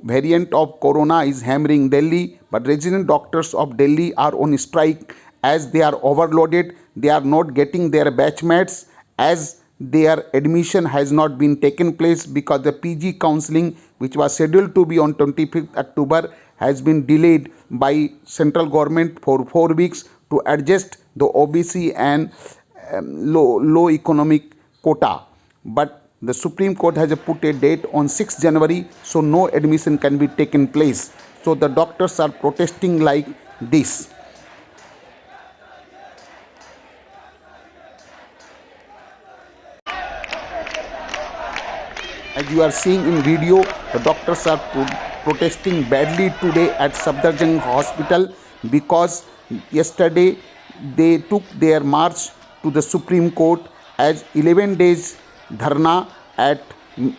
variant of corona is hammering Delhi, but resident doctors of Delhi are on strike as they are overloaded. They are not getting their batchmates as their admission has not been taken place because the PG counseling, which was scheduled to be on 25th October, has been delayed by central government for 4 weeks to adjust the OBC and low economic quota. But the Supreme Court has put a date on 6th January, so no admission can be taken place. So the doctors are protesting like this. As you are seeing in video, the doctors are protesting badly today at Safdarjung Hospital because yesterday they took their march to the Supreme Court as 11 days dharna at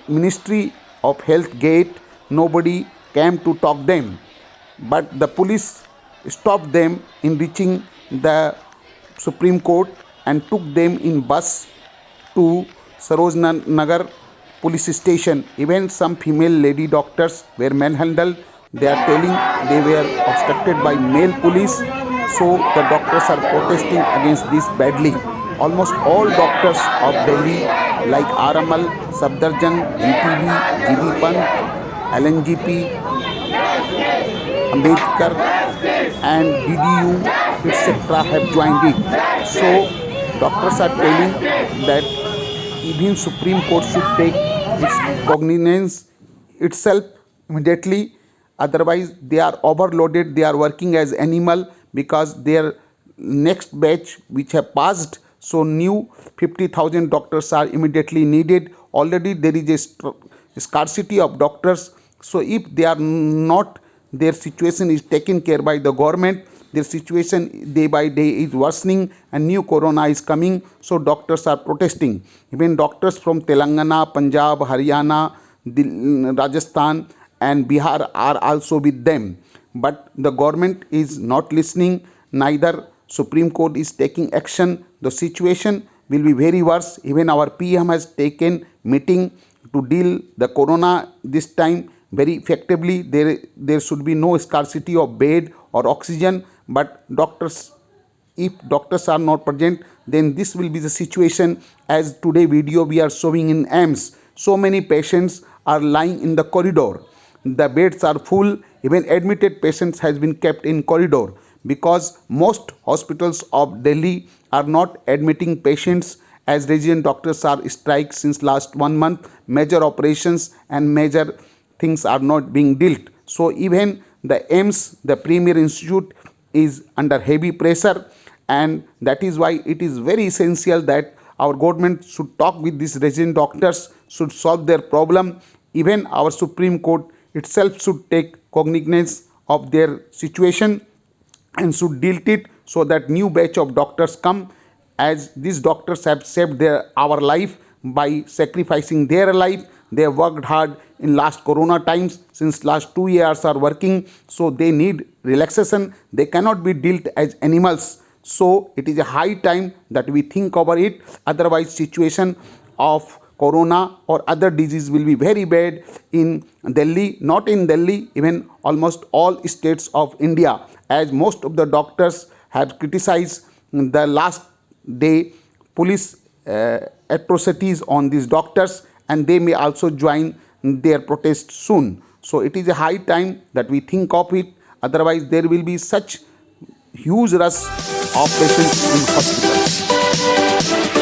Ministry of Health gate. Nobody came to talk them, but the police stopped them in reaching the Supreme Court and took them in bus to Saroj Nagar police station. Even some female lady doctors were manhandled. They are telling they were obstructed by male police. So the doctors are protesting against this badly. Almost all doctors of Delhi like RML, Safdarjung, GTB, GB Pant, LNGP, Ambedkar and DDU etc. have joined it. So doctors are telling that even Supreme Court should take its cognizance itself immediately. Otherwise, they are overloaded. They are working as animal because their next batch which have passed. So new 50,000 doctors are immediately needed. Already there is a scarcity of doctors. So if they are not, their situation is taken care by the government. Their situation day by day is worsening and new corona is coming. So doctors are protesting. Even doctors from Telangana, Punjab, Haryana, Rajasthan and Bihar are also with them. But the government is not listening. Neither Supreme Court is taking action. The situation will be very worse. Even our PM has taken meeting to deal the corona this time very effectively. There should be no scarcity of bed or oxygen. But if doctors are not present, then this will be the situation. As today video we are showing in AIIMS, so many patients are lying in the corridor. The beds are full. Even admitted patients has been kept in corridor because most hospitals of Delhi are not admitting patients as resident doctors are strike since last 1 month. Major operations and major things are not being dealt. So even the AIIMS, the premier institute, is under heavy pressure, and that is why it is very essential that our government should talk with these resident doctors, should solve their problem. Even our Supreme Court itself should take cognizance of their situation and should deal it so that new batch of doctors come, as these doctors have saved our life by sacrificing their life. They have worked hard in last corona times. Since last 2 years are working, so they need relaxation. They cannot be dealt as animals. So it is a high time that we think over it. Otherwise situation of corona or other disease will be very bad in Delhi. Not in Delhi, even almost all states of India, as most of the doctors have criticized the last day police atrocities on these doctors, and they may also join their protest soon. So it is a high time that we think of it. Otherwise there will be such huge rush of patients in hospitals.